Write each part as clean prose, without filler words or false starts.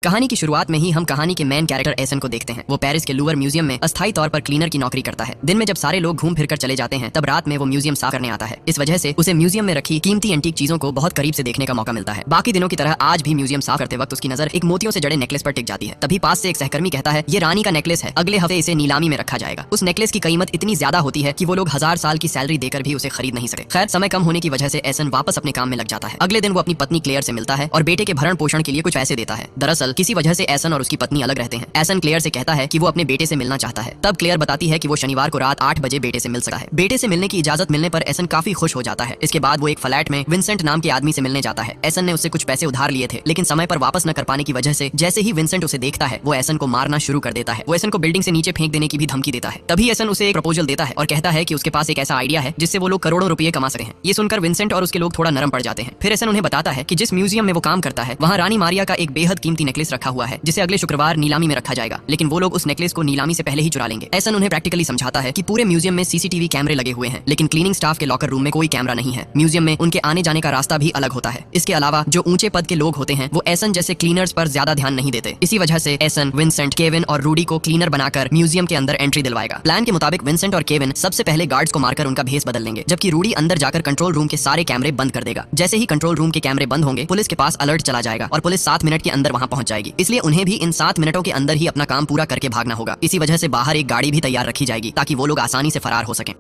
कहानी की शुरुआत में ही हम कहानी के मेन कैरेक्टर एसन को देखते हैं। वो पेरिस के लूवर म्यूजियम में अस्थायी तौर पर क्लीनर की नौकरी करता है। दिन में जब सारे लोग घूम फिर कर चले जाते हैं, तब रात में वो म्यूजियम साफ करने आता है। इस वजह से उसे म्यूजियम में रखी कीमती एंटीक चीजों को बहुत करीब से देखने का मौका मिलता है। बाकी दिनों की तरह आज भी म्यूजियम साफ करते वक्त उसकी नजर एक मोतियों से जड़े नेकलेस पर टिक जाती है। तभी पास से एक सहकर्मी कहता है, ये रानी का नेकलेस है, अगले हफ्ते इसे नीलामी में रखा जाएगा। उस नेकलेस की कीमत इतनी ज्यादा होती है कि वो लोग 1000 साल की सैलरी देकर भी उसे खरीद नहीं सके। खैर, समय कम होने की वजह से एसन वापस अपने काम में लग जाता है। अगले दिन वो अपनी पत्नी क्लेयर से मिलता है और बेटे के भरण पोषण के लिए कुछ पैसे देता है। दरअसल किसी वजह से एसन और उसकी पत्नी अलग रहते हैं। एसन क्लेयर से कहता है कि वो अपने बेटे से मिलना चाहता है। तब क्लेयर बताती है कि वो शनिवार को रात 8 बजे बेटे से मिल सकता है। बेटे से मिलने की इजाजत मिलने पर एसन काफी खुश हो जाता है। इसके बाद वो एक फ्लैट में विंसेंट नाम के आदमी से मिलने जाता है। एसन ने उससे कुछ पैसे उधार लिए थे, लेकिन समय पर वापस न कर पाने की वजह से जैसे ही विंसेंट उसे देखता है, वो एसन को मारना शुरू कर देता है। वो एसन को बिल्डिंग से नीचे फेंक देने की भी धमकी देता है। तभी एसन उसे एक प्रपोजल देता है और कहता है कि उसके पास एक ऐसा आइडिया है जिससे वो लोग करोड़ों रुपए कमा सकते हैं। ये सुनकर विंसेंट और उसके लोग थोड़ा नरम पड़ जाते हैं। फिर एसन उन्हें बताता है कि जिस म्यूजियम में वो काम करता है, वहाँ रानी मारिया का एक बेहद कीमती नेकलेस रखा हुआ है, जिसे अगले शुक्रवार नीलामी में रखा जाएगा। लेकिन वो लोग उस नेकलेस को नीलामी से पहले ही चुरा लेंगे। एसन उन्हें प्रैक्टिकली समझाता है कि पूरे म्यूजियम में सीसीटीवी कैमरे लगे हुए हैं, लेकिन क्लीनिंग स्टाफ के लॉकर रूम में कोई कैमरा नहीं है। म्यूजियम में उनके आने जाने का रास्ता भी अलग होता है। इसके अलावा जो ऊंचे पद के लोग होते हैं, वो एसन जैसे क्लीनर्स पर ज्यादा ध्यान नहीं देते। इसी वजह से एसन विंसेंट, केविन और रूडी को क्लीनर बनाकर म्यूजियम के अंदर एंट्री दिलवाएगा। प्लान के मुताबिक विंसेंट और केविन सबसे पहले गार्ड्स को मारकर उनका भेस बदल लेंगे, जबकि रूडी अंदर जाकर कंट्रोल रूम के सारे कैमरे बंद कर देगा। जैसे ही कंट्रोल रूम के कैमरे बंद होंगे, पुलिस के पास अलर्ट चला जाएगा और पुलिस 7 मिनट के अंदर वहां पहुंच जाएगी। इसलिए उन्हें भी इन 7 मिनटों के अंदर ही अपना काम पूरा करके भागना होगा। इसी वजह से बाहर एक गाड़ी भी तैयार रखी जाएगी ताकि वो लोग आसानी से फरार हो सकें।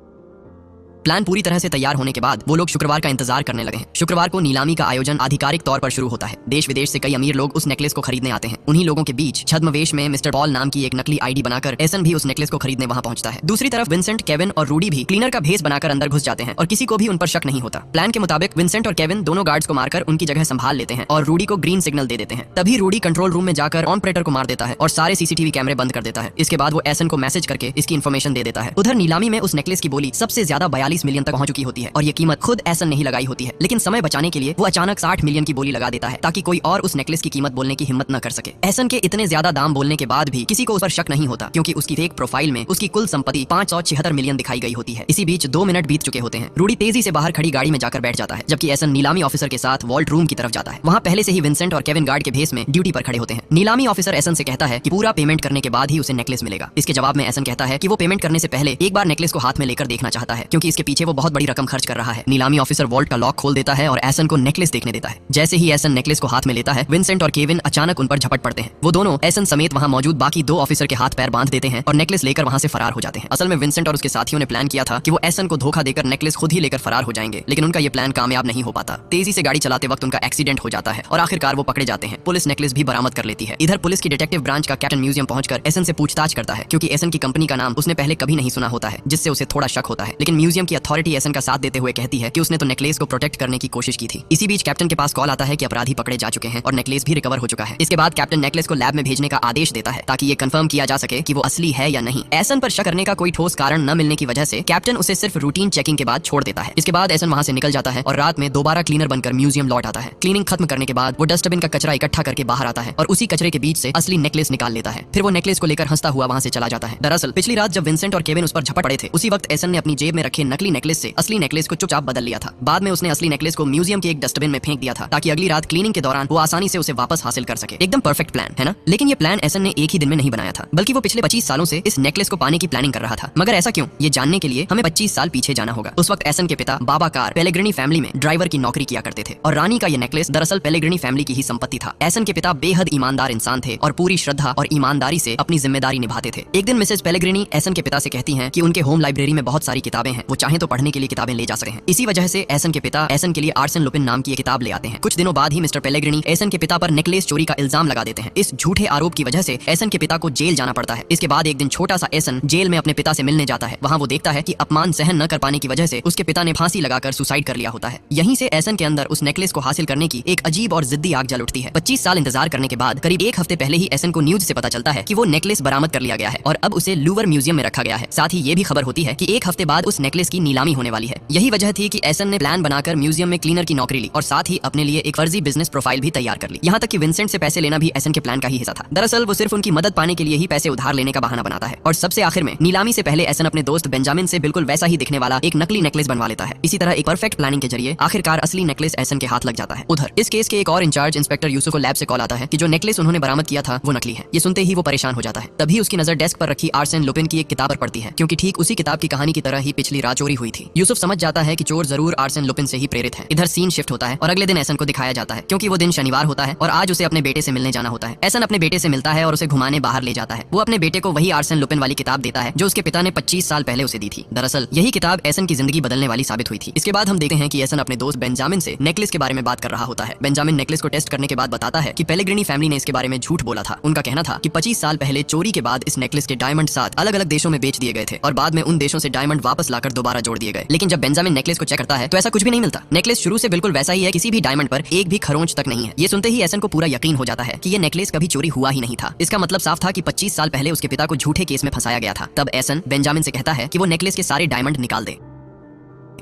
प्लान पूरी तरह से तैयार होने के बाद वो लोग शुक्रवार का इंतजार करने लगे हैं। शुक्रवार को नीलामी का आयोजन आधिकारिक तौर पर शुरू होता है। देश विदेश से कई अमीर लोग उस नेकलेस को खरीदने आते हैं। उन्हीं लोगों के बीच छद्मवेश में मिस्टर पॉल नाम की एक नकली आईडी बनाकर एसन भी उस नेकलेस को खरीदने वहां पहुंचता है। दूसरी तरफ विंसेंट, केविन और रूडी भी क्लीनर का भेस बनाकर अंदर घुस जाते हैं और किसी को भी उन पर शक नहीं होता। प्लान के मुताबिक विंसेंट और केविन दोनों गार्ड्स को मारकर उनकी जगह संभाल लेते हैं और रूडी को ग्रीन सिग्नल दे देते हैं। तभी रूडी कंट्रोल रूम में जाकर ऑपरेटर को मार देता है और सारे सीसीटीवी कैमरे बंद कर देता है। इसके बाद वो एसन को मैसेज करके इसकी इन्फॉर्मेशन दे देता है। उधर नीलामी में उस नेकलेस की बोली सबसे ज्यादा 42 मिलियन तक पहुंच चुकी होती है और ये कीमत खुद एसन नहीं लगाई होती है। लेकिन समय बचाने के लिए वो अचानक 60 मिलियन की बोली लगा देता है ताकि कोई और उस नेकलेस की कीमत बोलने की हिम्मत न कर सके। एसन के इतने ज्यादा दाम बोलने के बाद भी किसी को उस पर शक नहीं होता, क्योंकि उसकी फेक प्रोफाइल में उसकी कुल संपत्ति 576 मिलियन दिखाई गई होती है। इसी बीच 2 मिनट बीत चुके होते हैं। रूडी तेजी से बाहर खड़ी गाड़ी में जाकर बैठ जाता है, जबकि एसन नीलामी ऑफिसर के साथ वॉल्ट रूम की तरफ जाता है। वहाँ पहले से ही विंसेंट और केविन गार्ड के भेस में ड्यूटी पर खड़े होते हैं। नीलामी ऑफिसर एसन से कहता है कि पूरा पेमेंट करने के बाद ही उसे नेकलेस मिलेगा। इसके जवाब में एसन कहता है कि वो पेमेंट करने से पहले एक बार नेकलेस को हाथ में लेकर देखना चाहता है, क्योंकि इसके पीछे वो बहुत बड़ी रकम खर्च कर रहा है। नीलामी ऑफिसर वॉल्ट का लॉक खोल देता है और एसन को नेकलेस देखने देता है। जैसे ही एसन नेकलेस को हाथ में लेता है, विंसेंट और केविन अचानक उन पर झपट पड़ते हैं। वो दोनों एसन समेत वहां मौजूद बाकी 2 ऑफिसर के हाथ पैर बांध देते हैं और नेकलेस लेकर वहां से फरार हो जाते हैं। असल में विंसेंट और उसके साथियों ने प्लान किया था कि वो एसन को धोखा देकर नेकलेस खुद ही लेकर फरार हो जाएंगे, लेकिन उनका ये प्लान कामयाब नहीं हो पाता। तेजी से गाड़ी चलाते वक्त उनका एक्सीडेंट हो जाता है और आखिरकार वो पकड़े जाते हैं। पुलिस नेकलेस भी बरामद कर लेती है। इधर पुलिस की डिटेक्टिव ब्रांच का कैप्टन म्यूजियम पहुंचकर एसन से पूछताछ करता है, क्योंकि एसन की कंपनी का नाम उसने पहले कभी नहीं सुना होता है, जिससे उसे थोड़ा शक होता है। लेकिन म्यूजियम की अथॉरिटी एसन का साथ देते हुए कहती है कि उसने तो नेकलेस को प्रोटेक्ट करने की कोशिश की थी। इसी बीच कैप्टन के पास कॉल आता है कि अपराधी पकड़े जा चुके हैं और नेकलेस भी रिकवर हो चुका है। इसके बाद कैप्टन नेकलेस को लैब में भेजने का आदेश देता है ताकि ये कंफर्म किया जा सके कि वो असली है या नहीं। एसन पर शक करने का कोई ठोस कारण न मिलने की वजह से कैप्टन उसे सिर्फ रूटीन चेकिंग के बाद छोड़ देता है। इसके बाद एसन वहां से निकल जाता है और रात में दोबारा क्लीनर बनकर म्यूजियम लौट आता है। क्लीनिंग खत्म करने के बाद वो डस्टबिन का कचरा इकट्ठा करके बाहर आता है और उसी कचरे के बीच से असली नेकलेस निकाल लेता है। फिर वो नेकलेस को लेकर हंसता हुआ वहां से चला जाता है। दरअसल पिछली रात जब विंसेंट और केविन उस पर झपट पड़े थे, उसी वक्त एसन ने अपनी जेब में रखे नकली नेकलेस से असली नेकलेस को चुपचाप बदल लिया था। बाद में उसने असली नेकलेस को म्यूजियम के एक डस्टबिन में फेंक दिया था ताकि अगली रात क्लीनिंग के दौरान वो आसानी से उसे वापस हासिल कर सके। एकदम परफेक्ट प्लान है ना? लेकिन ये प्लान एसन ने एक ही दिन में नहीं बनाया था, बल्कि वो पिछले 25 सालों से इस नेकलेस को पाने की प्लानिंग कर रहा था। मगर ऐसा क्यों? ये जानने के लिए हमें 25 साल पीछे जाना होगा। उस वक्त एसन के पिता बाबा कार पेलेग्रिनी फैमिली में ड्राइवर की नौकरी किया करते थे और रानी का ये नेकलेस दरअसल पेलेग्रिनी फैमिली की ही संपत्ति था। एसन के पिता बेहद ईमानदार इंसान थे और पूरी श्रद्धा और ईमानदारी से अपनी जिम्मेदारी निभाते थे। एक दिन मिसेज पेलेग्रिनी एसन के पिता से कहती हैं कि उनके होम लाइब्रेरी में बहुत सारी किताबें हैं, वो चाहे तो पढ़ने के लिए किताबें ले जा सकते हैं। इसी वजह से एसन के पिता एसन के लिए आर्सन लुपिन नाम की एक किताब ले आते हैं। कुछ दिनों बाद ही मिस्टर पेलेग्रिनी एसन के पिता पर नेकलेस चोरी का इल्जाम लगा देते हैं। इस झूठे आरोप की वजह से एसन के पिता को जेल जाना पड़ता है। इसके बाद एक दिन छोटा सा एसन जेल में अपने पिता से मिलने जाता है। वहाँ वो देखता है कि अपमान सहन न कर पाने की वजह से उसके पिता ने फांसी लगाकर सुसाइड कर लिया होता है। यहीं से एसन के अंदर उस नेकलेस को हासिल करने की एक अजीब और जिद्दी आग जल उठती है। 25 साल इंतजार करने के बाद करीब 1 हफ्ते पहले ही एसन को न्यूज से पता चलता है कि वो नेकलेस बरामद कर लिया गया है और अब उसे लूवर म्यूजियम में रखा गया है। साथ ही ये भी खबर होती है कि 1 हफ्ते बाद उस नेकलेस की की नीलामी होने वाली है। यही वजह थी कि एसन ने प्लान बनाकर म्यूजियम में क्लीनर की नौकरी ली और साथ ही अपने लिए एक फर्जी बिजनेस प्रोफाइल भी तैयार कर ली। यहाँ तक कि विंसेंट से पैसे लेना भी एसन के प्लान का ही हिस्सा था। दरअसल वो सिर्फ उनकी मदद पाने के लिए ही पैसे उधार लेने का बहाना बनाता है और सबसे आखिर में नीलामी से पहले एसन अपने दोस्त बेंजामिन से बिल्कुल वैसा ही दिखने वाला एक नकली नेकलेस बनवा लेता है। इसी तरह एक परफेक्ट प्लानिंग के जरिए आखिरकार असली नेकलेस एसन के हाथ लग जाता है। उधर इस केस के एक और इंचार्ज इंस्पेक्टर यूसुफ को लैब से कॉल आता है कि जो नेकलेस उन्होंने बरामद किया था वो नकली है। ये सुनते ही वो परेशान हो जाता है। तभी उसकी नजर डेस्क पर रखी आर्सेन लुपिन की एक किताब पर पड़ती है, क्योंकि ठीक उसी किताब की कहानी की तरह ही पिछली रात चोरी हुई थी। यूसुफ समझ जाता है कि चोर जरूर आर्सेन लुपिन से ही प्रेरित है। इधर सीन शिफ्ट होता है और अगले दिन एसन को दिखाया जाता है, क्योंकि वो दिन शनिवार होता है और आज उसे अपने बेटे से मिलने जाना होता है। एसन अपने बेटे से मिलता है और उसे घुमाने बाहर ले जाता है। वो अपने बेटे को वही आर्सेन लुपिन वाली किताब देता है जो उसके पिता ने 25 साल पहले उसे दी थी। दरअसल यही किताब एसन की जिंदगी बदलने वाली साबित हुई थी। इसके बाद हम देखते हैं कि एसन अपने दोस्त बेंजामिन से नेकलेस के बारे में बात कर रहा होता है। बेंजामिन नेकलेस को टेस्ट करने के बाद बताता है कि पेलेग्रिनी फैमिली ने इसके बारे में झूठ बोला था। उनका कहना था कि 25 साल पहले चोरी के बाद इस नेकलेस के डायमंड 7 अलग अलग देशों में बेच दिए गए थे और बाद में उन देशों से डायमंड वापस लाकर दोबारा जोड़ दिए गए। लेकिन जब बेंजामिन नेकलेस को चेक करता है तो ऐसा कुछ भी नहीं मिलता। नेकलेस शुरू से बिल्कुल वैसा ही है, किसी भी डायमंड पर एक भी खरोंच तक नहीं है। ये सुनते ही एसन को पूरा यकीन हो जाता है कि ये नेकलेस कभी चोरी हुआ ही नहीं था। इसका मतलब साफ था कि 25 साल पहले उसके पिता को झूठे केस में फंसाया गया था। तब एसन बेंजामिन से कहता है कि वो नेकलेस के सारे डायमंड निकाल दे।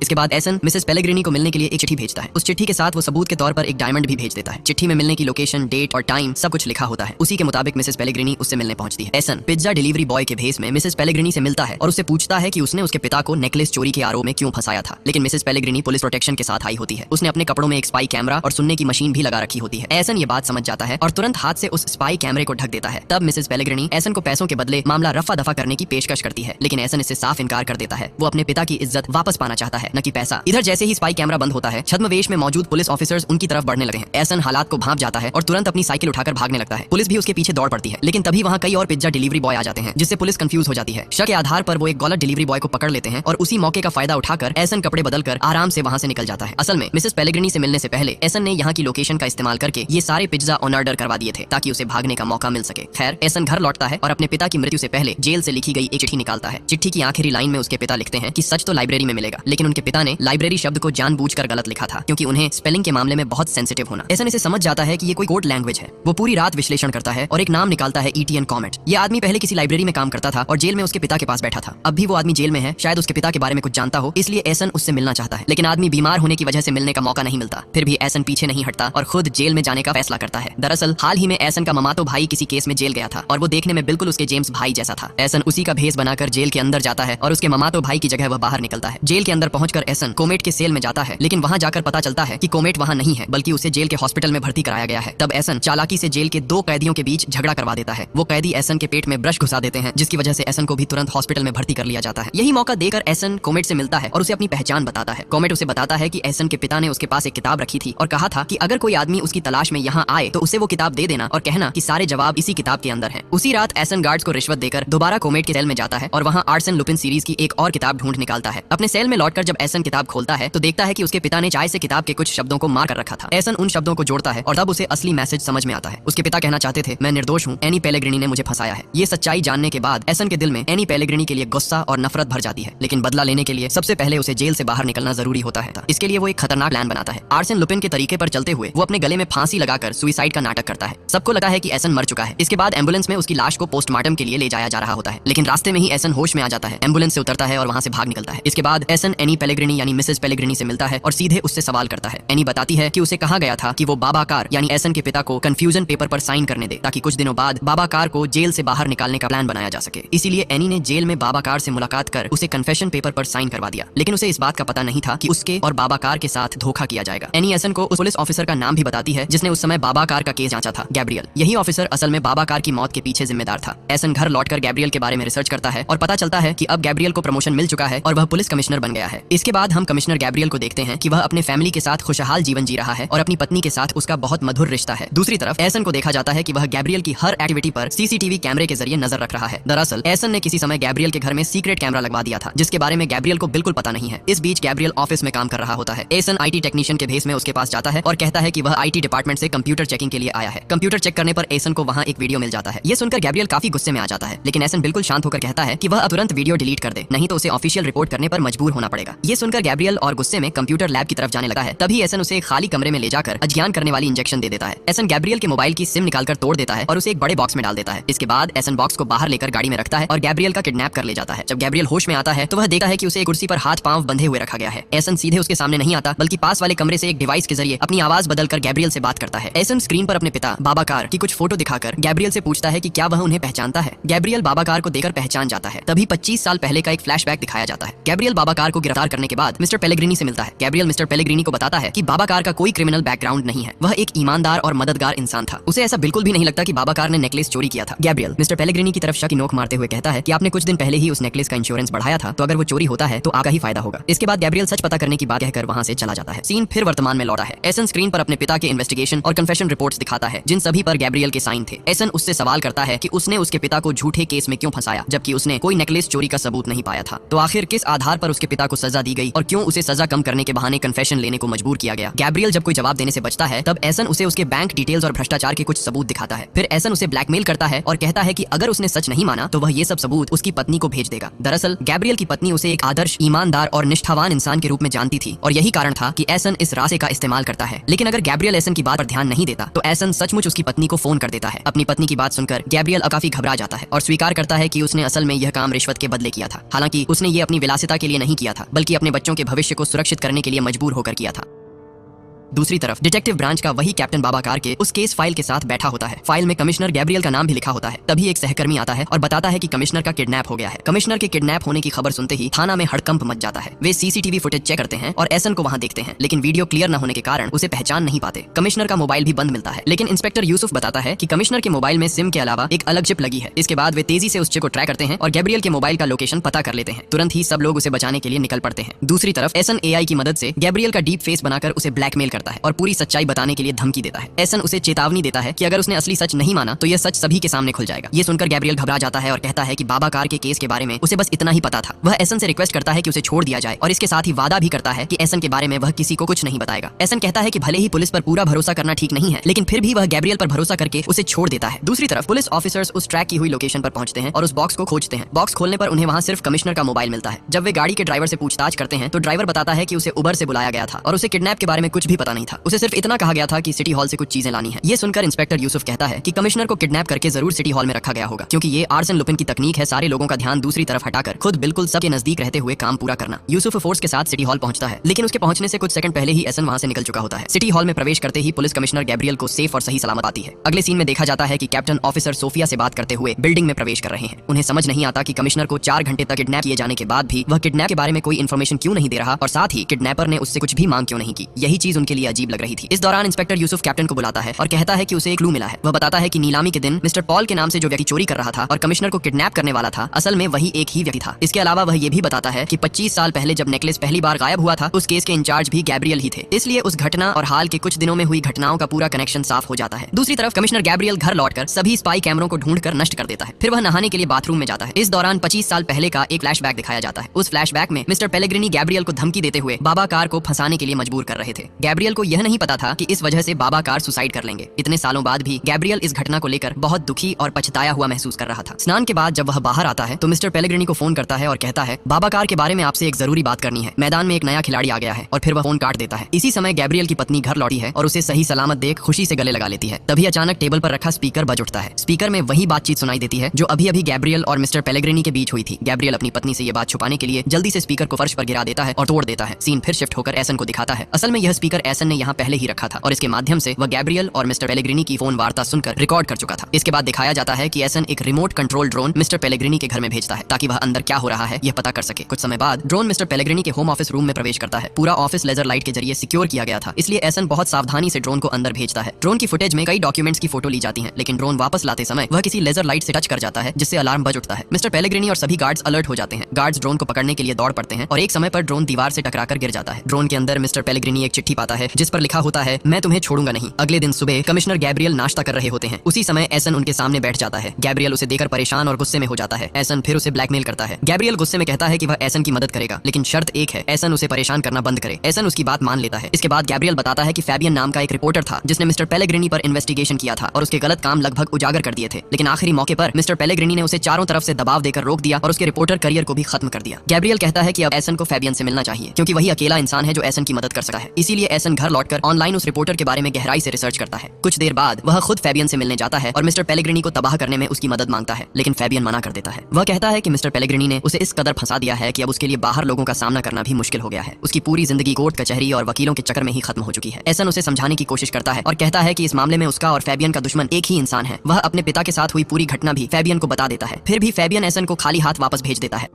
इसके बाद एसन मिसेस पेलेग्रिनी को मिलने के लिए एक चिट्ठी भेजता है। उस चिट्ठी के साथ वो सबूत के तौर पर एक डायमंड भी भेज देता है। चिट्ठी में मिलने की लोकेशन, डेट और टाइम सब कुछ लिखा होता है। उसी के मुताबिक मिसेस पेलेग्रिनी उससे मिलने पहुंचती है। एसन पिज्जा डिलीवरी बॉय के भेस में मिसेस पेलेग्रिनी से मिलता है और उससे पूछता है कि उसने उसके पिता को नेकलेस चोरी के आरोप में क्यों फंसाया था। लेकिन मिसेस पेलेग्रिनी पुलिस प्रोटेक्शन के साथ आई होती है। उसने अपने कपड़ों में एक स्पाई कैमरा और सुनने की मशीन भी लगा रखी होती है। एसन ये बात समझ जाता है और तुरंत हाथ से उस स्पाई कैमरे को ढक देता है। तब मिसेस पेलेग्रिनी एसन को पैसों के बदले मामला रफा दफा करने की पेशकश करती है, लेकिन एसन इससे साफ इनकार कर देता है। वो अपने पिता की इज्जत वापस पाना चाहता है, न कि पैसा। इधर जैसे ही स्पाई कैमरा बंद होता है, छद्मवेश में मौजूद पुलिस ऑफिसर्स उनकी तरफ बढ़ने लगे हैं। एसन हालात को भांप जाता है और तुरंत अपनी साइकिल उठाकर भागने लगता है। पुलिस भी उसके पीछे दौड़ पड़ती है, लेकिन तभी वहाँ कई और पिज्जा डिलीवरी बॉय आ जाते हैं, जिससे पुलिस कंफ्यूज हो जाती है। शक के आधार पर वो एक गलत डिलीवरी बॉय को पकड़ लेते हैं और उसी मौके का फायदा उठाकर एसन कपड़े बदलकर आराम से वहाँ से निकल जाता है। असल में मिसेस पेलेग्रिनी से मिलने से पहले एसन ने यहाँ की लोकेशन का इस्तेमाल करके ये सारे पिज्जा ऑन ऑर्डर करवा दिए थे ताकि उसे भागने का मौका मिल सके। खैर, एसन घर लौटता है और अपने पिता की मृत्यु से पहले जेल से लिखी गई एक चिट्ठी निकालता है। चिट्ठी की आखिरी लाइन में उसके पिता लिखते हैं कि सच तो लाइब्रेरी में मिलेगा, लेकिन उनके पिता ने लाइब्रेरी शब्द को जानबूझकर गलत लिखा था, क्योंकि उन्हें स्पेलिंग के मामले में बहुत सेंसिटिव होना। एसन इसे समझ जाता है कि ये कोई कोड लैंग्वेज है। वो पूरी रात विश्लेषण करता है और एक नाम निकालता है ETN कॉमेट। ये आदमी पहले किसी लाइब्रेरी में काम करता था और जेल में उसके पिता के पास बैठा था। अब भी वो आदमी जेल में है, शायद उसके पिता के बारे में कुछ जानता हो, इसलिए एसन उससे मिलना चाहता है। लेकिन आदमी बीमार होने की वजह से मिलने का मौका नहीं मिलता। फिर भी एसन पीछे नहीं हटता और खुद जेल में जाने का फैसला करता है। दरअसल हाल ही में एसन का ममातो भाई किसी केस में जेल गया था और वो देखने में बिल्कुल उसके जेम्स भाई जैसा था। एसन उसी का भेस बनाकर जेल के अंदर जाता है और उसके ममातो भाई की जगह वह बाहर निकलता है। जेल के अंदर पहुंचकर एसन कोमेट के सेल में जाता है, लेकिन वहां जाकर पता चलता है कि कोमेट वहां नहीं है, बल्कि उसे जेल के हॉस्पिटल में भर्ती कराया गया है। तब एसन चालाकी से जेल के 2 कैदियों के बीच झगड़ा करवा देता है। वो कैदी एसन के पेट में ब्रश घुसा देते हैं, जिसकी वजह से एसन को भी तुरंत हॉस्पिटल में भर्ती कर लिया जाता है। यही मौका देकर एसन कोमेट से मिलता है और उसे अपनी पहचान बताता है। कोमेट उसे बताता है कि एसन के पिता ने उसके पास एक किताब रखी थी और कहा था कि अगर कोई आदमी उसकी तलाश में यहाँ आए तो उसे वो किताब दे देना और कहना कि सारे जवाब इसी किताब के अंदर हैं। उसी रात एसन गार्ड्स को रिश्वत देकर दोबारा कोमेट के सेल में जाता है और वहाँ आर्सेन लुपिन सीरीज की एक और किताब ढूंढ निकालता है। अपने सेल में लौटकर जब एसन किताब खोलता है तो देखता है कि उसके पिता ने चाय से किताब के कुछ शब्दों को मार कर रखा था। एसन उन शब्दों को जोड़ता है और तब उसे असली मैसेज समझ में आता है। उसके पिता कहना चाहते थे, मैं निर्दोष हूँ, एनी पेलेग्रिनी ने मुझे फंसाया है। ये सच्चाई जानने के बाद एसन के दिल में एनी पेलेग्रिनी के लिए गुस्सा और नफरत भर जाती है, लेकिन बदला लेने के लिए सबसे पहले उसे जेल से बाहर निकलना जरूरी होता है। इसके लिए वो एक खतरनाक प्लान बनाता है। आर्सेन लुपिन के तरीके पर चलते हुए वो अपने गले में फांसी लगाकर सुसाइड का नाटक करता है। सबको लगा है कि एसन मर चुका है। इसके बाद एम्बुलेंस में उसकी लाश को पोस्टमार्टम के लिए ले जाया जा रहा होता है, लेकिन रास्ते में ही एसन होश में आ जाता है, एम्बुलेंस से उतरता है और वहाँ से भाग निकलता है। इसके बाद एसन एनी पेलेग्रिनी यानी मिसेस पेलेग्रिनी से मिलता है और सीधे उससे सवाल करता है। एनी बताती है कि उसे कहा गया था कि वो बाबा कार यानी एसन के पिता को कंफ्यूजन पेपर पर साइन करने दे, ताकि कुछ दिनों बाद बाबा कार को जेल से बाहर निकालने का प्लान बनाया जा सके। इसीलिए एनी ने जेल में बाबा कार से मुलाकात कर उसे कन्फेशन पेपर पर साइन करवा दिया, लेकिन उसे इस बात का पता नहीं था कि उसके और बाबा कार के साथ धोखा किया जाएगा। एनी एसन को उस पुलिस ऑफिसर का नाम भी बताती है जिसने उस समय बाबा कार का केस जांचा था, गैब्रियल। यही ऑफिसर असल में बाबा कार की मौत के पीछे जिम्मेदार था। एसन घर लौटकर गैब्रियल के बारे में रिसर्च करता है और पता चलता है कि अब गैब्रियल को प्रमोशन मिल चुका है और वह पुलिस कमिश्नर बन गया है। इसके बाद हम कमिश्नर गैब्रियल को देखते हैं कि वह अपने फैमिली के साथ खुशहाल जीवन जी रहा है और अपनी पत्नी के साथ उसका बहुत मधुर रिश्ता है। दूसरी तरफ एसन को देखा जाता है कि वह गैब्रियल की हर एक्टिविटी पर CCTV कैमरे के जरिए नजर रख रहा है। दरअसल एसन ने किसी समय गैब्रियल के घर में सीक्रेट कैमरा लगवा दिया था, जिसके बारे में गैब्रियल को बिल्कुल पता नहीं है। इस बीच गैब्रियल ऑफिस में काम कर रहा होता है। एसन IT टेक्नीशियन के भेस में उसके पास जाता है और कहता है कि वह IT डिपार्टमेंट से कंप्यूटर चेकिंग के लिए आया है। कंप्यूटर चेक करने पर एसन को वहाँ एक वीडियो मिल जाता है। ये सुनकर गैब्रियल काफी गुस्से में आ जाता है, लेकिन एसन बिल्कुल शांत होकर कहता है कि वह तुरंत वीडियो डिलीट कर दे, नहीं तो उसे ऑफिशियल रिपोर्ट करने पर मजबूर होना पड़ेगा। ये सुनकर गैब्रियल और गुस्से में कंप्यूटर लैब की तरफ जाने लगा है। तभी एसन उसे एक खाली कमरे में ले जाकर अज्ञान करने वाली इंजेक्शन दे देता है। एसन गैब्रियल के मोबाइल की सिम निकालकर तोड़ देता है और उसे एक बड़े बॉक्स में डाल देता है। इसके बाद एसन बॉक्स को बाहर लेकर गाड़ी में रखता है और गैब्रियल का किडनैप कर ले जाता है। जब गैब्रियल होश में आता है तो वह देखता है कि उसे एक कुर्सी पर हाथ पांव बंधे हुए रखा गया है। एसन सीधे उसके सामने नहीं आता, बल्कि पास वाले कमरे से एक डिवाइस के जरिए अपनी आवाज बदलकर गैब्रियल से बात करता है। एसन स्क्रीन पर अपने पिता बाबाकार की कुछ फोटो दिखाकर गैब्रियल से पूछता है कि क्या वह उन्हें पहचानता है। गैब्रियल बाबाकार को देखकर पहचान जाता है। तभी 25 साल पहले का एक फ्लैशबैक दिखाया जाता है। गैब्रियल बाबाकार को गिरफ्तार करने के बाद मिस्टर पेलेग्रिनी से मिलता है। गैब्रियल मिस्टर पेलेग्रिनी को बताता है कि बाबाकार का कोई क्रिमिनल बैकग्राउंड नहीं है, वह एक ईमानदार और मददगार इंसान था। उसे ऐसा बिल्कुल भी नहीं लगता कि बाबाकार ने नेकलेस चोरी किया था। गैब्रियल मिस्टर पेलेग्रिनी की तरफ शक की नोक मारते हुए कहता है कि आपने कुछ दिन पहले ही उस नेकलेस का इंश्योरेंस बढ़ाया था, तो अगर वो चोरी होता है तो आपका ही फायदा होगा। इसके बाद गैब्रियल सच पता करने की बात कहकर वहां से चला जाता है। सीन फिर वर्तमान में लौटा है। एसन स्क्रीन पर अपने पिता के इन्वेस्टिगेशन और कन्फेशन रिपोर्ट्स दिखाता है, जिन सभी पर गैब्रियल के साइन थे। एसन उससे सवाल करता है कि उसने उसके पिता को झूठे केस में क्यों फंसाया, जबकि उसने कोई नेकलेस चोरी का सबूत नहीं पाया था। तो आखिर किस आधार पर उसके पिता को सजा दी गई और क्यों उसे सजा कम करने के बहाने कन्फेशन लेने को मजबूर किया गया। गैब्रियल जब कोई जवाब देने से बचता है तब एसन उसे उसके बैंक डिटेल्स और भ्रष्टाचार के कुछ सबूत दिखाता है। फिर एसन उसे ब्लैकमेल करता है और कहता है कि अगर उसने सच नहीं माना तो वह ये सब सबूत उसकी पत्नी को भेज देगा। दरअसल गैब्रियल की पत्नी उसे एक आदर्श, ईमानदार और निष्ठावान इंसान के रूप में जानती थी और यही कारण था कि एसन इस रास्ते का इस्तेमाल करता है। लेकिन अगर गैब्रियल एसन की बात पर ध्यान नहीं देता तो एसन सचमुच उसकी पत्नी को फोन कर देता है। अपनी पत्नी की बात सुनकर गैब्रियल काफी घबरा जाता है और स्वीकार करता है कि उसने असल में यह काम रिश्वत के बदले किया था। हालांकि उसने ये अपनी विलासिता के लिए नहीं किया था, बल्कि अपने बच्चों के भविष्य को सुरक्षित करने के लिए मजबूर होकर किया था। दूसरी तरफ डिटेक्टिव ब्रांच का वही कैप्टन बाबाकार के उस केस फाइल के साथ बैठा होता है। फाइल में कमिश्नर गैब्रियल का नाम भी लिखा होता है। तभी एक सहकर्मी आता है और बताता है कि कमिश्नर का किडनैप हो गया है। कमिश्नर के किडनैप होने की खबर सुनते ही थाना में हड़कंप मच जाता है। वे सीसीटीवी फुटेज चेक करते हैं और एसन को वहां देखते हैं, लेकिन वीडियो क्लियर न होने के कारण उसे पहचान नहीं पाते। कमिश्नर का मोबाइल भी बंद मिलता है, लेकिन इंस्पेक्टर यूसुफ बताता है कि कमिश्नर के मोबाइल में सिम के अलावा एक अलग चिप लगी है। इसके बाद वे तेजी से उस चिप को ट्रैक करते हैं और गैब्रियल के मोबाइल का लोकेशन पता कर लेते हैं। तुरंत ही सब लोग उसे बचाने के लिए निकल पड़ते हैं। दूसरी तरफ एसन एआई की मदद से गैब्रियल का डीप फेस बनाकर उसे ब्लैकमेल करता है और पूरी सच्चाई बताने के लिए धमकी देता है। एसन उसे चेतावनी देता है कि अगर उसने असली सच नहीं माना तो यह सच सभी के सामने खुल जाएगा। ये सुनकर गैब्रियल घबरा जाता है और कहता है कि बाबाकार के केस के बारे में उसे बस इतना ही पता था। वह एसन से रिक्वेस्ट करता है कि उसे छोड़ दिया जाए और इसके साथ ही वादा भी करता है कि एसन के बारे में वह किसी को कुछ नहीं बताएगा। एसन कहता है कि भले ही पुलिस पर पूरा भरोसा करना ठीक नहीं है, लेकिन फिर भी वह गैब्रियल पर भरोसा करके उसे छोड़ देता है। दूसरी तरफ पुलिस ऑफिसर्स उस ट्रैक की हुई लोकेशन पर पहुंचते हैं और उस बॉक्स को खोजते हैं। बॉक्स खोलने पर उन्हें वहां सिर्फ कमिश्नर का मोबाइल मिलता है। जब वे गाड़ी के ड्राइवर से पूछताछ करते हैं तो ड्राइवर बताता है कि उसे उबर से बुलाया गया था और उसे किडनैप के बारे में कुछ भी पता नहीं था। उसे सिर्फ इतना कहा गया था कि सिटी हॉल से कुछ चीजें लानी है। ये सुनकर इंस्पेक्टर यूसुफ कहता है कि कमिश्नर को किडनैप करके जरूर सिटी हॉल में रखा गया होगा, क्योंकि ये आर्सन लुपिन की तकनीक है सारे लोगों का ध्यान दूसरी तरफ हटाकर खुद बिल्कुल सबके नजदीक रहते हुए काम पूरा करना। यूसुफ फोर्स के साथ सिटी हॉल पहुंचता है, लेकिन उसके पहुंचने से कुछ सेकंड पहले ही एसन वहां से निकल चुका होता है। सिटी हॉल में प्रवेश करते ही पुलिस कमिश्नर गैब्रियल को सेफ और सही सलामत आती है। अगले सीन में देखा जाता है कि कैप्टन ऑफिसर सोफिया से बात करते हुए बिल्डिंग में प्रवेश कर रहे हैं। उन्हें समझ नहीं आता कि कमिश्नर को 4 घंटे तक किडनैप किए जाने के बाद भी वह किडनैप के बारे में कोई इन्फॉर्मेशन क्यों नहीं दे रहा और साथ ही किडनैपर ने उससे कुछ भी मांग क्यों नहीं की। यही चीज उनके लिए अजीब लग रही थी। इस दौरान इंस्पेक्टर यूसुफ कैप्टन को बुलाता है और कहता है कि उसे एक क्लू मिला है। वह बताता है कि नीलामी के दिन मिस्टर पॉल के नाम से जो व्यक्ति चोरी कर रहा था और कमिश्नर को किडनैप करने वाला था, असल में वही एक ही व्यक्ति था। इसके अलावा वह ये भी बताता है कि 25 साल पहले जब नेकलेस पहली बार गायब हुआ था, उस केस के इंचार्ज भी गैब्रियल ही थे। इसलिए उस घटना और हाल के कुछ दिनों में हुई घटनाओं का पूरा कनेक्शन साफ हो जाता है। दूसरी तरफ कमिश्नर गैब्रियल घर लौटकर सभी स्पाई कैमरों को ढूंढकर नष्ट कर देता है। फिर वह नहाने के लिए बाथरूम में जाता है। इस दौरान 25 साल पहले का एक फ्लैशबैक दिखाया जाता है। उस फ्लैशबैक में मिस्टर पेलेग्रिनी गैब्रियल को धमकी देते हुए बाबाकार को फंसाने के लिए मजबूर कर रहे थे। गैब्रियल को यह नहीं पता था कि इस वजह से बाबाकार सुसाइड कर लेंगे। इतने सालों बाद भी गैब्रियल इस घटना को लेकर बहुत दुखी और पछताया हुआ महसूस कर रहा था। स्नान के बाद जब वह बाहर आता है तो मिस्टर पेलेग्रिनी को फोन करता है और कहता है बाबाकार के बारे में आपसे एक जरूरी बात करनी है। मैदान में एक नया खिलाड़ी आ गया है और फिर वह फोन काट देता है। इसी समय गैब्रियल की पत्नी घर लौटी है और उसे सही सलामत देख खुशी से गले लगा लेती है। तभी अचानक टेबल पर रखा स्पीकर बज उठता है। स्पीकर में वही बातचीत सुनाई देती है जो अभी अभी गैब्रियल और मिस्टर पेलेग्रिनी के बीच हुई थी। गैब्रियल अपनी पत्नी से ये बात छुपाने के लिए जल्दी से स्पीकर को फर्श पर गिरा देता है और तोड़ देता है। सीन फिर शिफ्ट होकर एसन को दिखाता है। असल में यह स्पीकर एसन ने यहाँ पहले ही रखा था और इसके माध्यम से वह गैब्रियल और मिस्टर पेलेग्रिनी की फोन वार्ता सुनकर रिकॉर्ड कर चुका था। इसके बाद दिखाया जाता है कि एसन एक remote control drone mister Pellegrini के घर में भेजता है ताकि वह अंदर क्या हो रहा है यह पता कर सके। कुछ समय बाद ड्रोन मिस्टर पेलेग्रिनी के होम ऑफिस रूम में प्रवेश करता है। पूरा ऑफिस लेजर लाइट के जरिए सिक्योर किया गया था, इसलिए एसन बहुत सावधानी से ड्रोन को अंदर भेजता है। ड्रोन की फुटेज में कई डॉक्यूमेंट्स की फोटो ली जाती है, लेकिन ड्रोन वापस लाते समय वह किसी लेजर लाइट से टच कर जाता है जिससे अलार्म बज उठता है। मिस्टर पेलेग्रिनी और सभी गार्ड्स अलर्ट हो जाते हैं। गार्ड्स ड्रोन को पकड़ने के लिए दौड़ पड़ते हैं और एक समय पर ड्रोन दीवार से टकराकर गिर जाता है। ड्रोन के अंदर मिस्टर पेलेग्रिनी एक चिट्ठी पाता है है जिस पर लिखा होता है मैं तुम्हें छोड़ूंगा नहीं। अगले दिन सुबह कमिश्नर गैब्रियल नाश्ता कर रहे होते हैं। उसी समय एसन उनके सामने बैठ जाता है। गैब्रियल उसे देकर परेशान और गुस्से में हो जाता है। एसन फिर उसे ब्लैकमेल करता है। गैब्रियल गुस्से में कहता है कि वह एसन की मदद करेगा, लेकिन शर्त एक है, एसन उसे परेशान करना बंद करे। एसन उसकी बात मान लेता है। इसके बाद गैब्रियल बताता है कि फैबियन नाम का एक रिपोर्टर था जिसने मिस्टर पेलेग्रिनी पर इन्वेस्टिगेशन किया था और उसके गलत काम लगभग उजागर कर दिए थे, लेकिन आखिरी मौके पर मिस्टर पेलेग्रिनी ने उसे चारों तरफ से दबाव देकर रोक दिया और उसके रिपोर्टर करियर को भी खत्म कर दिया। गैब्रियल कहता है कि अब एसन को फैबियन से मिलना चाहिए क्योंकि वही अकेला इंसान है जो एसन की मदद कर सकता है। इसीलिए एसन घर लौटकर ऑनलाइन उस रिपोर्टर के बारे में गहराई से रिसर्च करता है। कुछ देर बाद वह खुद फैबियन से मिलने जाता है और मिस्टर पेलेग्रिनी को तबाह करने में उसकी मदद मांगता है, लेकिन फैबियन मना कर देता है। वह कहता है कि मिस्टर पेलेग्रिनी ने उसे इस कदर फंसा दिया है कि अब उसके लिए बाहर लोगों का सामना करना भी मुश्किल हो गया है। उसकी पूरी जिंदगी कोर्ट कचहरी और वकीलों के चक्कर में ही खत्म हो चुकी है। एसन उसे समझाने की कोशिश करता है और कहता है कि इस मामले में उसका और फैबियन का दुश्मन एक ही इंसान है। वह अपने पिता के साथ हुई पूरी घटना भी फैबियन को बता देता है। फिर भी फैबियन एसन को खाली हाथ वापस भेज देता है।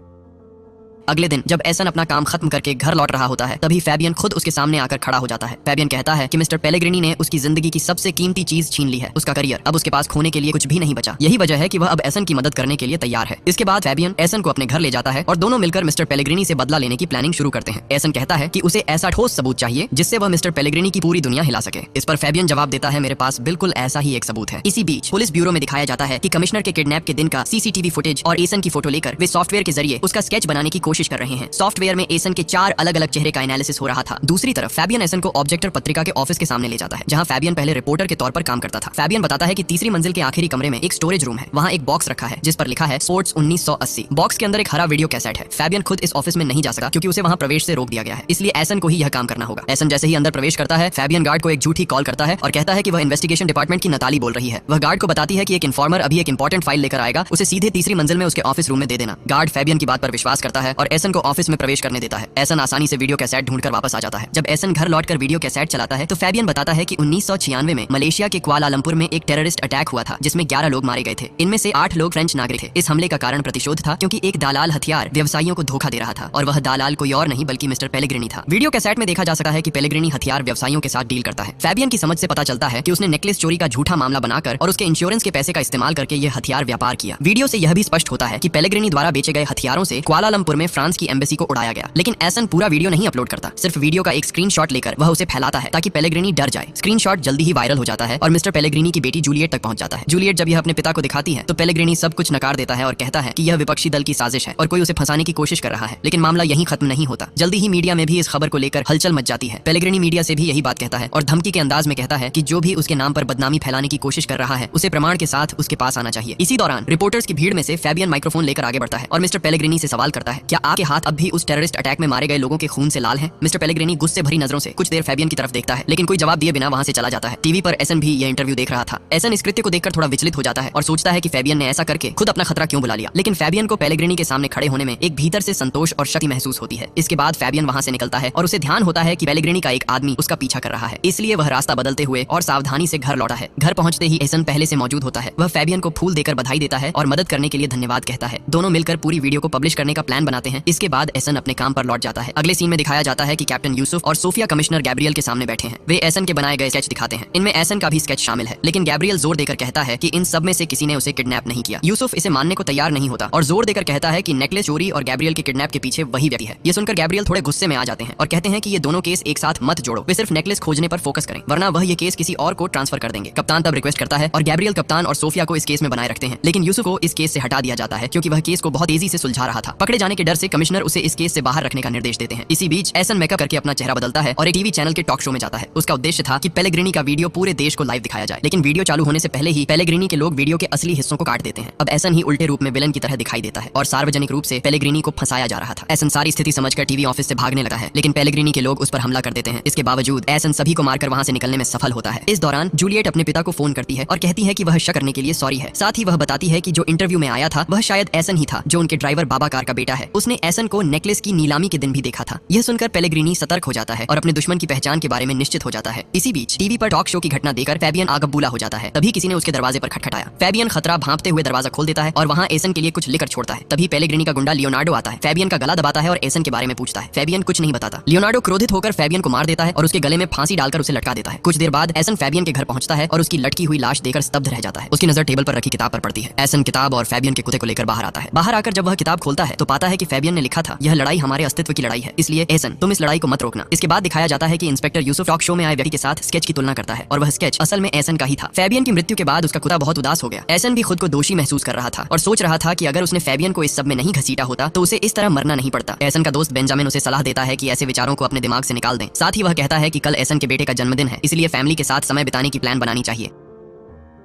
अगले दिन जब एसन अपना काम खत्म करके घर लौट रहा होता है तभी फैबियन खुद उसके सामने आकर खड़ा हो जाता है। फैबियन कहता है कि मिस्टर पेलेग्रिनी ने उसकी जिंदगी की सबसे कीमती चीज छीन ली है, उसका करियर। अब उसके पास खोने के लिए कुछ भी नहीं बचा। यही वजह है कि वह अब एसन की मदद करने के लिए तैयार है। इसके बाद फैबियन एसन को अपने घर ले जाता है और दोनों मिलकर मिस्टर पेलेग्रिनी से बदला लेने की प्लानिंग शुरू करते हैं। एसन कहता है कि उसे ऐसा ठोस सबूत चाहिए जिससे वह मिस्टर पेलेग्रिनी की पूरी दुनिया हिला सके। इस पर फैबियन जवाब देता है, मेरे पास बिल्कुल ऐसा ही एक सबूत है। इसी बीच पुलिस ब्यूरो में दिखाया जाता है कि कमिश्नर के किडनैप के दिन का सीसीटीवी फुटेज और एसन की फोटो लेकर वे सॉफ्टवेयर के जरिए उसका स्केच बनाने की कोशिश कर रहे हैं। सॉफ्टवेयर में एसन के 4 अलग-अलग चेहरे का एनालिसिस हो रहा था। दूसरी तरफ फैबियन एसन को ऑब्जेक्टर पत्रिका के ऑफिस के सामने ले जाता है जहां फैबियन पहले रिपोर्टर के तौर पर काम करता था। फैबियन बताता है कि तीसरी मंजिल के आखिरी कमरे में एक स्टोरेज रूम है। वहां एक बॉक्स रखा है जिस पर लिखा है स्पोर्ट्स 1980। बॉक्स के अंदर एक हरा वीडियो कैसेट है। फैबियन खुद इस ऑफिस में नहीं जा सकता क्योंकि उसे वहां प्रवेश से रोक दिया गया है, इसलिए एसन को ही यह काम करना होगा। एसन जैसे ही अंदर प्रवेश करता है फैबियन गार्ड को एक झूठी कॉल करता है और कहता है कि वह इन्वेस्टिगेशन डिपार्टमेंट की नताली बोल रही है। वह गार्ड को बताती है कि एक इन्फॉर्मर अभी एक इंपॉर्टेंट फाइल लेकर आएगा, उसे सीधे तीसरी मंजिल में उसके ऑफिस रूम में दे देना। गार्ड फैबियन की बात पर विश्वास करता है और एसन को ऑफिस में प्रवेश करने देता है। एसन आसानी से वीडियो कैसेट ढूंढकर वापस आ जाता है। जब एसन घर लौटकर वीडियो कैसेट चलाता है तो फैबियन बताता है कि 1996 में मलेशिया के कुआलालंपुर में एक टेररिस्ट अटैक हुआ था जिसमें 11 लोग मारे गए थे। इनमें से 8 लोग फ्रेंच नागरिक थे। इस हमले का कारण प्रतिशोध था क्योंकि एक दलाल हथियार व्यवसायियों को धोखा दे रहा था और वह दलाल कोई और नहीं बल्कि मिस्टर पेलेग्रिनी था। वीडियो कैसेट में देखा जा सकता है कि पेलेग्रिनी हथियार व्यवसायियों के साथ डील करता है। फैबियन की समझ से पता चलता है कि उसने नेकलेस चोरी का झूठा मामला बनाकर और उसके इंश्योरेंस के पैसे का इस्तेमाल करके यह हथियार व्यापार किया। वीडियो से यह भी स्पष्ट होता है कि पेलेग्रिनी द्वारा बेचे गए हथियारों से कुआलालंपुर में फ्रांस की एम्बेसी को उड़ाया गया। लेकिन एसन पूरा वीडियो नहीं अपलोड करता, सिर्फ वीडियो का एक स्क्रीनशॉट लेकर वह उसे फैलाता है ताकि पेलेग्रिनी डर जाए। स्क्रीनशॉट जल्दी ही वायरल हो जाता है और मिस्टर पेलेग्रिनी की बेटी जूलियट तक पहुंच जाता है। जूलियट जब यह अपने पिता को दिखाती है तो पेलेग्रिनी सब कुछ नकार देता है और कहता है कि यह विपक्षी दल की साजिश है और कोई उसे फंसाने की कोशिश कर रहा है। लेकिन मामला यहीं खत्म नहीं होता। जल्दी ही मीडिया में भी इस खबर को लेकर हलचल मच जाती है। पेलेग्रिनी मीडिया से भी यही बात कहता है और धमकी के अंदाज में कहता है कि जो भी उसके नाम पर बदनामी फैलाने की कोशिश कर रहा है उसे प्रमाण के साथ उसके पास आना चाहिए। इसी दौरान रिपोर्टर्स की भीड़ में से फैबियन माइक्रोफोन लेकर आगे बढ़ता है और मिस्टर पेलेग्रिनी से सवाल करता है, क्या आपके हाथ अब भी उस टेररिस्ट अटैक में मारे गए लोगों के खून से लाल हैं? मिस्टर पेलेग्रिनी गुस्से भरी नजरों से कुछ देर फैबियन की तरफ देखता है लेकिन कोई जवाब दिए बिना वहां से चला जाता है। टीवी पर एसन भी यह इंटरव्यू देख रहा था। एसन इस कृत्य को देखकर थोड़ा विचलित हो जाता है और सोचता है कि फैबियन ने ऐसा करके खुद अपना खतरा क्यों बुला लिया। लेकिन फैबियन को पेलेग्रिनी के सामने खड़े होने में एक भीतर से संतोष और शक्ति महसूस होती है। इसके बाद फैबियन वहां से निकलता है और उसे ध्यान होता है कि पेलेग्रिनी का एक आदमी उसका पीछा कर रहा है, इसलिए वह रास्ता बदलते हुए और सावधानी से घर लौटा है। घर पहुंचते ही एसन पहले से मौजूद होता है। वह फैबियन को फूल देकर बधाई देता है और मदद करने के लिए धन्यवाद कहता है। दोनों मिलकर पूरी वीडियो को पब्लिश करने का प्लान बनाते हैं। इसके बाद एसन अपने काम पर लौट जाता है। अगले सीन में दिखाया जाता है कि कैप्टन यूसुफ और सोफिया कमिश्नर गैब्रियल के सामने बैठे हैं। वे एसन के बनाए गए स्केच दिखाते हैं। इनमें एसन का भी स्केच शामिल है, लेकिन गैब्रियल जोर देकर कहता है कि इन सब में से किसी ने उसे किडनैप नहीं किया। यूसुफ इसे मानने को तैयार नहीं होता और जोर देकर कहता है कि नेकलेस चोरी और गैब्रियल के किडनैप के पीछे वही व्यक्ति है। ये सुनकर गैब्रियल थोड़े गुस्से में आ जाते हैं और कहते हैं कि ये दोनों केस एक साथ मत जोड़ो, वे सिर्फ नेकलेस खोजने पर फोकस करें वरना वह ये केस किसी और को ट्रांसफर कर देंगे। कप्तान तब रिक्वेस्ट करता है और गैब्रियल कप्तान और सोफिया को इस केस में बनाए रखते हैं, लेकिन यूसुफ को इस केस से हटा दिया जाता है क्योंकि वह केस को बहुत तेजी से सुलझा रहा था। पकड़े जाने के डर से कमिश्नर उसे इस केस से बाहर रखने का निर्देश देते हैं। इसी बीच एसन मेकअप करके अपना चेहरा बदलता है और एक टीवी चैनल के टॉक शो में जाता है। उसका उद्देश्य था कि पेलेग्रिनी का वीडियो पूरे देश को लाइव दिखाया जाए, लेकिन वीडियो चालू होने से पहले ही पेलेग्रिनी के लोग वीडियो के असली हिस्सों को काट देते हैं। अब एसन ही उल्टे रूप में विलन की तरह दिखाई देता है और सार्वजनिक रूप से पेलेग्रिनी को फंसाया जा रहा था। एसन सारी स्थिति समझकर टीवी ऑफिस से भागने लगा है, लेकिन पेलेग्रिनी के लोग उस पर हमला कर देते हैं। इसके बावजूद एसन सभी को मारकर वहां से निकलने में सफल होता है। इस दौरान जूलियट अपने पिता को फोन करती है और कहती है कि वह शक करने के लिए सॉरी है। साथ ही वह बताती है कि जो इंटरव्यू में आया था वह शायद एसन ही था जो उनके ड्राइवर बाबाकार का बेटा है। उसने एसन को नेकलेस की नीलामी के दिन भी देखा था। यह सुनकर पेलेग्रिनी सतर्क हो जाता है और अपने दुश्मन की पहचान के बारे में निश्चित हो जाता है। इसी बीच टीवी पर टॉक शो की घटना देखकर फैबियन आगबूला हो जाता है। तभी किसी ने उसके दरवाजे पर खटखटाया। फैबियन खतरा भांपते हुए दरवाजा खोल देता है और वहां एसन के लिए कुछ लिखकर छोड़ता है। तभी पेलेग्रिनी का गुंडा लियोनार्डो आता है, फैबियन का गला दबाता है और एसन के बारे में पूछता है। फैबियन कुछ नहीं बताता। लियोनार्डो क्रोधित होकर फैबियन को मार देता है और उसके गले में फांसी डालकर उसे लटका देता है। कुछ देर बाद एसन फैबियन के घर पहुंचता है और उसकी लटकी हुई लाश देखकर स्तब्ध रह जाता है। उसकी नजर टेबल पर रखी किताब पर पड़ती है। एसन किताब और फैबियन के कुत्ते को लेकर बाहर आता है। बाहर आकर जब वह किताब खोलता है तो पाता है कि फेबियन ने लिखा था, यह लड़ाई हमारे अस्तित्व की लड़ाई है, इसलिए एसन तुम इस लड़ाई को मत रोकना। इसके बाद दिखाया जाता है कि इंस्पेक्टर यूसुफ टॉक शो में आए व्यक्ति के साथ स्केच की तुलना करता है और वह स्केच असल में एसन का ही था। फेबियन की मृत्यु के बाद उसका कुत्ता बहुत उदास हो गया। एसन भी खुद को दोषी महसूस कर रहा था और सोच रहा था कि अगर उसने फेबियन को इस सब में नहीं घसीटा होता तो उसे इस तरह मरना नहीं पड़ता। एसन का दोस्त बेंजामिन उसे सलाह देता है कि ऐसे विचारों को अपने दिमाग से निकाल दें। साथ ही वह कहता है कि कल एसन के बेटे का जन्मदिन है, इसलिए फैमिली के साथ समय बिताने की प्लान बनानी चाहिए।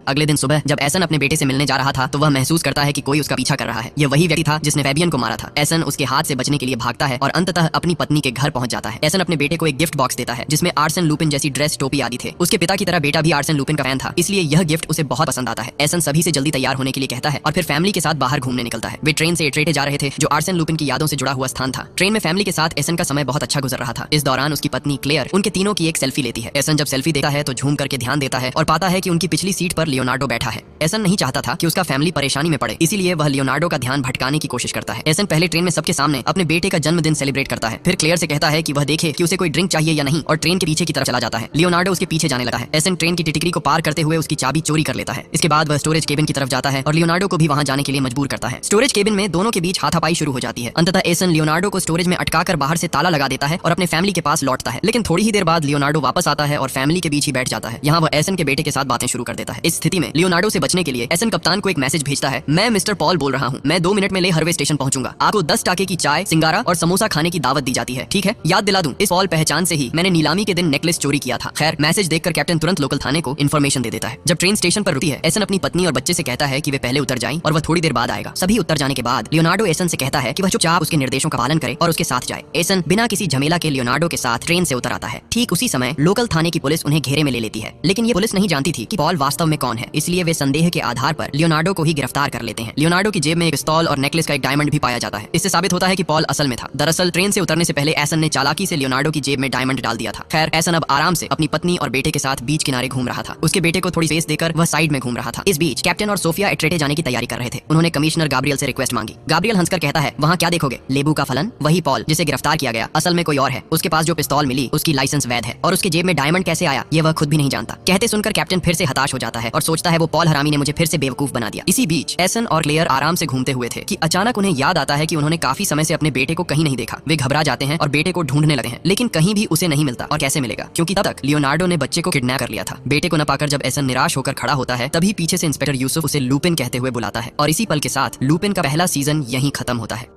अगले दिन सुबह जब एसन अपने बेटे से मिलने जा रहा था तो वह महसूस करता है कि कोई उसका पीछा कर रहा है। यह वही व्यक्ति था जिसने फेबियन को मारा था। एसन उसके हाथ से बचने के लिए भागता है और अंततः अपनी पत्नी के घर पहुंच जाता है। एसन अपने बेटे को एक गिफ्ट बॉक्स देता है जिसमें आर्सन लुपिन जैसी ड्रेस, टोपी आदि थे। उसके पिता की तरह बेटा भी आर्सन लुपिन का फैन था, इसलिए यह गिफ्ट उसे बहुत पसंद आता है। एसन सभी से जल्दी तैयार होने के लिए कहता है और फिर फैमिली के साथ बाहर घूमने निकलता है। वे ट्रेन से एट्रेटे जा रहे थे जो आर्सन लुपिन की यादों से जुड़ा हुआ स्थान था। ट्रेन में फैमिली के साथ एसन का समय बहुत अच्छा गुजर रहा था। इस दौरान उसकी पत्नी क्लेयर उनके तीनों की एक सेल्फी लेती है। एसन जब सेल्फी देखता है तो झूम करके ध्यान देता है और पाता है कि उनकी पिछली सीट पर लियोनार्डो बैठा है। एसन नहीं चाहता था कि उसका फैमिली परेशानी में पड़े, इसीलिए वह लियोनार्डो का ध्यान भटकाने की कोशिश करता है। एसन पहले ट्रेन में सबके सामने अपने बेटे का जन्मदिन सेलिब्रेट करता है, फिर क्लेयर से कहता है कि वह देखे कि उसे कोई ड्रिंक चाहिए या नहीं और ट्रेन के पीछे की तरफ चला जाता है। लियोनार्डो उसके पीछे जाने लगा है। एसन ट्रेन की टिकरी को पार करते हुए उसकी चाबी चोरी कर लेता है। इसके बाद वह स्टोरेज केबिन की तरफ जाता है और लियोनार्डो को भी वहां जाने के लिए मजबूर करता है। स्टोरेज केबिन में दोनों के बीच हाथापाई शुरू हो जाती है। अंततः एसन लियोनार्डो को स्टोरेज में अटकाकर बाहर से ताला लगा देता है और अपने फैमिली के पास लौटता है। लेकिन थोड़ी ही देर बाद लियोनार्डो वापस आता है और फैमिली के बीच ही बैठ जाता है। यहाँ वह एसन के बेटे के साथ बातें शुरू कर देता है। इस स्थिति में लियोनार्डो से बचने के लिए एसन कप्तान को एक मैसेज भेजता है, मैं मिस्टर पॉल बोल रहा हूँ, मैं 2 मिनट में ले हरवे स्टेशन पहुंचूंगा। आपको 10 टाके की चाय, सिंगारा और समोसा खाने की दावत दी जाती है, ठीक है? याद दिला दूं, इस पॉल पहचान से ही मैंने नीलामी के दिन नेकलेस चोरी किया था। खैर, मैसेज देखकर कैप्टन तुरंत लोकल थाने को इन्फॉर्मेशन दे देता है। जब ट्रेन स्टेशन पर रुकती है, एसन अपनी पत्नी और बच्चे से कहता है कि वे पहले उतर जाएं और वह थोड़ी देर बाद आएगा। सभी उतर जाने के बाद लियोनार्डो एसन से कहता है कि वह चुपचाप उसके निर्देशों का पालन करे और उसके साथ जाए। एसन बिना किसी झमेला के लियोनार्डो के साथ ट्रेन से उतर आता है। ठीक उसी समय लोकल थाने की पुलिस उन्हें घेरे में ले लेती है, लेकिन ये पुलिस नहीं जानती थी कि पॉल वास्तव में कौन है, इसलिए वे संदेह के आधार पर लियोनार्डो को ही गिरफ्तार कर लेते हैं। लियोनार्डो की जेब में एक पिस्तौल और नेकलेस का एक डायमंड भी पाया जाता है। इससे साबित होता है कि पॉल असल में था। दरअसल ट्रेन से उतरने से पहले एसन ने चालाकी से लियोनार्डो की जेब में डायमंड डाल दिया था। खैर, एसन अब आराम से अपनी पत्नी और बेटे के साथ बीच किनारे घूम रहा था। उसके बेटे को थोड़ी स्पेस देकर वह साइड में घूम रहा था। इस बीच कैप्टन और सोफिया एट्रेटे जाने की तैयारी कर रहे थे। उन्होंने कमिश्नर गाब्रियल से रिक्वेस्ट मांगी। गाब्रियल हंसकर कहता है, वहाँ क्या देखोगे, लेबू का फलन? वही पॉल जिसे गिरफ्तार किया गया असल में कोई और है। उसके पास जो पिस्तौल मिली उसकी लाइसेंस वैध है और उसके जेब में डायमंड कैसे आया ये वह खुद भी नहीं जानता। कहते सुनकर कैप्टन फिर से हताश हो जाता है और सोचता है वो पॉल हरामी ने मुझे फिर से बेवकूफ बना दिया। इसी बीच एसन और क्लेयर आराम से घूमते हुए थे कि अचानक उन्हें याद आता है कि उन्होंने काफी समय से अपने बेटे को कहीं नहीं देखा। वे घबरा जाते हैं और बेटे को ढूंढने लगे हैं, लेकिन कहीं भी उसे नहीं मिलता। और कैसे मिलेगा, क्योंकि तब तक लियोनार्डो ने बच्चे को किडनैप कर लिया था। बेटे को न पाकर जब एसन निराश होकर खड़ा होता है, तभी पीछे से इंस्पेक्टर यूसुफ उसे लुपिन कहते हुए बुलाता है और इसी पल के साथ लुपिन का पहला सीजन यहीं खत्म होता है।